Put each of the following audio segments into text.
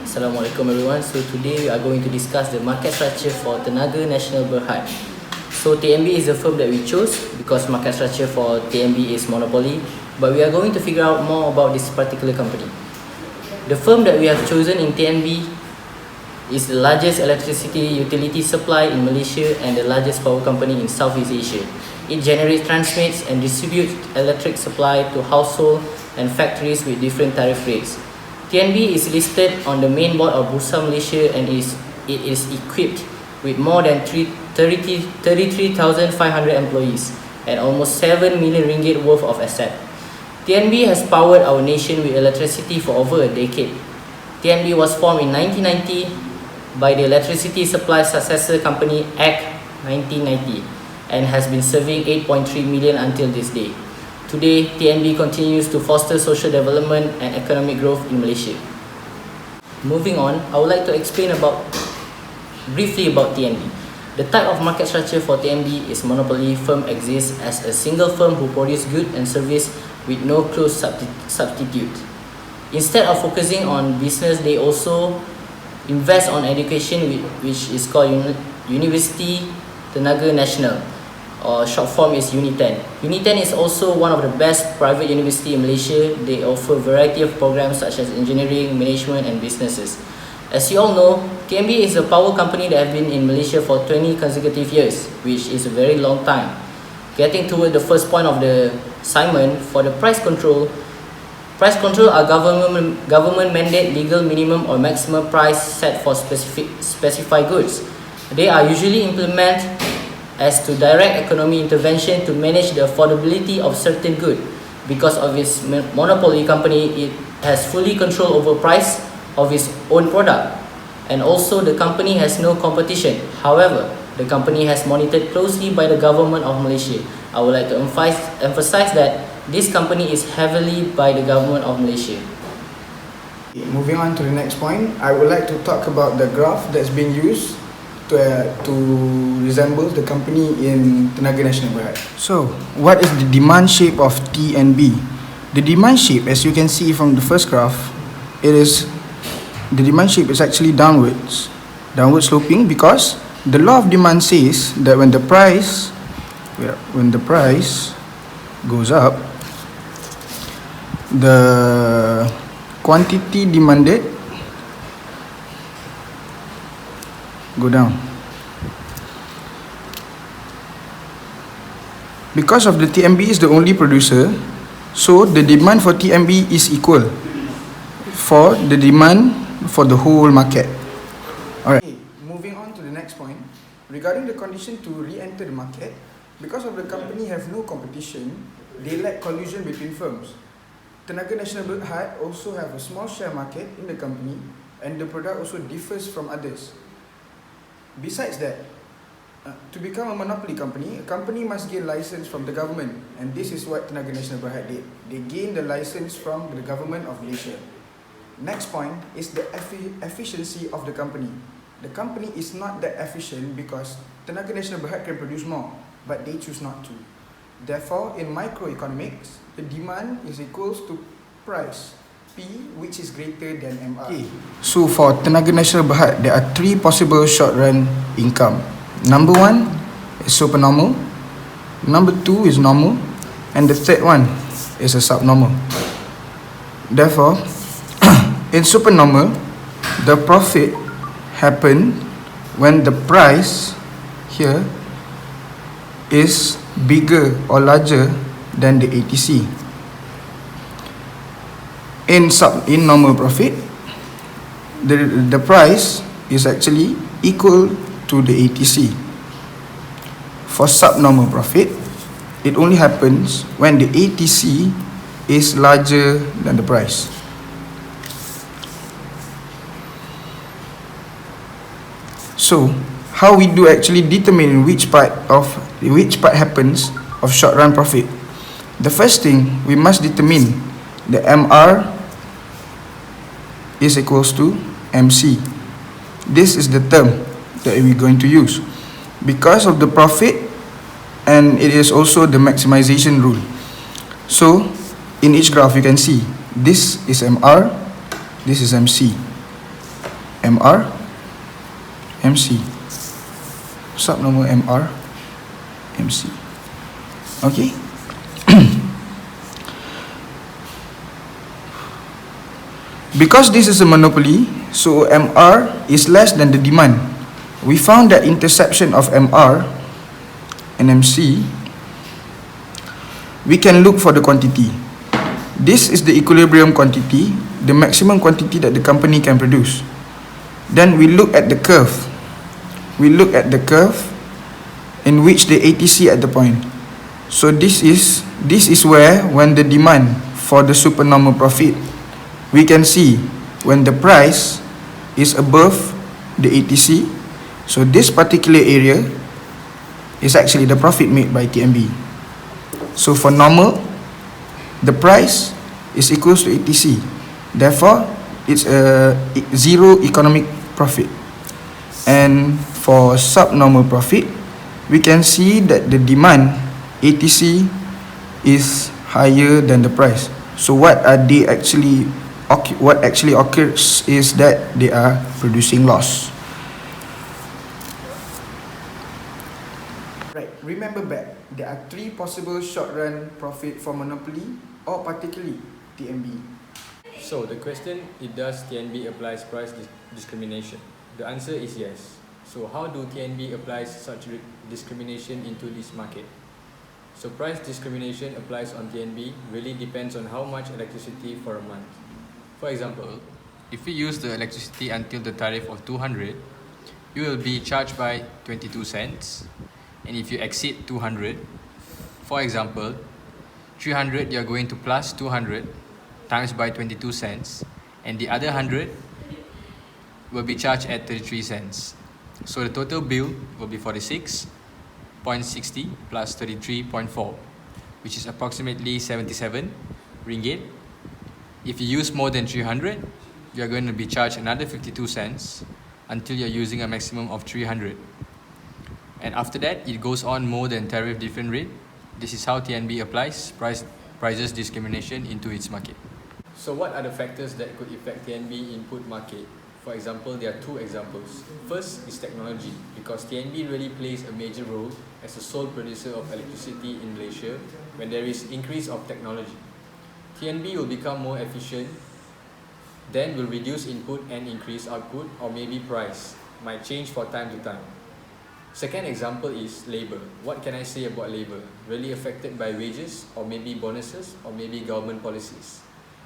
Assalamualaikum everyone. So today we are going to discuss the market structure for Tenaga Nasional Berhad. So TNB is the firm that we chose because market structure for TNB is monopoly, but we are going to figure out more about this particular company. The firm that we have chosen in TNB is the largest electricity utility supply in Malaysia and the largest power company in Southeast Asia. It generates, transmits and distributes electric supply to households and factories with different tariff rates. TNB is listed on the main board of Bursa Malaysia and it is equipped with more than 33,500 employees and almost 7 million ringgit worth of asset. TNB has powered our nation with electricity for over a decade. TNB was formed in 1990 by the Electricity Supply Successor Company Act 1990 and has been serving 8.3 million until this day. Today, TNB continues to foster social development and economic growth in Malaysia. Moving on, I would like to explain briefly about TNB. The type of market structure for TNB is monopoly. Firm exists as a single firm who produces goods and service with no close substitute. Instead of focusing on business, they also invest on education, which is called University Tenaga Nasional, or short form is UNITEN. UNITEN is also one of the best private university in Malaysia. They offer a variety of programs such as engineering, management and businesses. As you all know, TNB is a power company that has been in Malaysia for 20 consecutive years, which is a very long time. Getting toward the first point of the assignment, for the price control are government mandate legal minimum or maximum price set for specified goods. They are usually implemented as to direct economy intervention to manage the affordability of certain good. Because of its monopoly company, it has fully control over price of its own product, and also the company has no competition. However, the company has monitored closely by the government of Malaysia. I would like to emphasize that this company is heavily by the government of Malaysia. Moving on to the next point, I would like to talk about the graph that's been used to resemble the company in Tenaga Nasional Berhad. So, what is the demand shape of TNB? The demand shape, as you can see from the first graph, the demand shape is actually downward sloping, because the law of demand says that when the price goes up, the quantity demanded go down. Because of the TNB is the only producer, so the demand for TNB is equal for the demand for the whole market. Alright, moving on to the next point, regarding the condition to re-enter the market, because of the company have no competition, they lack collusion between firms. Tenaga Nasional Berhad also have a small share market in the company, and the product also differs from others. Besides that, to become a monopoly company, a company must gain license from the government, and this is what Tenaga Nasional Berhad did. They gained the license from the government of Malaysia. Next point is the efficiency of the company. The company is not that efficient because Tenaga Nasional Berhad can produce more, but they choose not to. Therefore, in microeconomics, the demand is equals to price, P, which is greater than MR. Okay. So for Tenaga Nasional Berhad, there are three possible short-run income. Number one is supernormal, number two is normal, and the third one is a subnormal. Therefore, in supernormal, the profit happen when the price here is bigger or larger than the ATC. In normal profit, the price is actually equal to the ATC. For subnormal profit, it only happens when the ATC is larger than the price. So, how we do actually determine which part happens of short run profit? The first thing, we must determine the MR is equals to MC. This is the term that we're going to use because of the profit, and it is also the maximization rule. So in each graph you can see this is MR, this is MC. MR, MC. Subnormal MR, MC. Okay. Because this is a monopoly, so MR is less than the demand. We found that intersection of MR and MC, we can look for the quantity. This is the equilibrium quantity, the maximum quantity that the company can produce. Then we look at the curve. We look at the curve in which the ATC at the point. So this is where when the demand for the supernormal profit, we can see when the price is above the ATC, so this particular area is actually the profit made by TNB. So for normal, the price is equals to ATC. Therefore, it's a zero economic profit. And for subnormal profit, we can see that the demand ATC is higher than the price. So what actually occurs is that they are producing loss. Right, remember back, there are three possible short-run profit for monopoly or particularly TNB. So the question is, does TNB applies price discrimination? The answer is yes. So how do TNB apply such discrimination into this market? So price discrimination applies on TNB really depends on how much electricity for a month. For example, if you use the electricity until the tariff of 200, you will be charged by 22 cents. And if you exceed 200, for example, 300 you are going to plus 200 times by 22 cents, and the other 100 will be charged at 33 cents. So the total bill will be 46.60 plus 33.4, which is approximately 77 ringgit. If you use more than 300, you are going to be charged another 52 cents until you're using a maximum of 300. And after that, it goes on more than tariff different rate. This is how TNB applies prices discrimination into its market. So what are the factors that could affect TNB input market? For example, there are two examples. First is technology, because TNB really plays a major role as a sole producer of electricity in Malaysia when there is increase of technology. TNB will become more efficient, then will reduce input and increase output, or maybe price might change for time to time. Second example is labor. What can I say about labor? Really affected by wages, or maybe bonuses, or maybe government policies.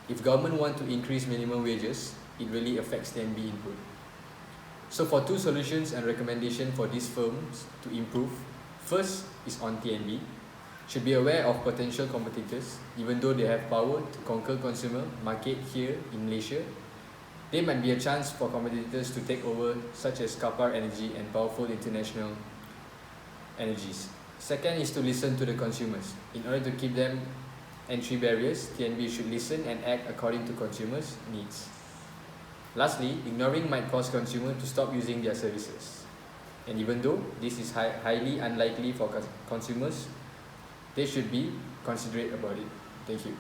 If government want to increase minimum wages, it really affects TNB input. So for two solutions and recommendation for these firms to improve, first is on TNB. Should be aware of potential competitors, even though they have power to conquer consumer market here in Malaysia. There might be a chance for competitors to take over, such as Kapar Energy and powerful international energies. Second is to listen to the consumers. In order to keep them entry barriers, TNB should listen and act according to consumers' needs. Lastly, ignoring might cause consumers to stop using their services. And even though this is highly unlikely for consumers, they should be considerate about it. Thank you.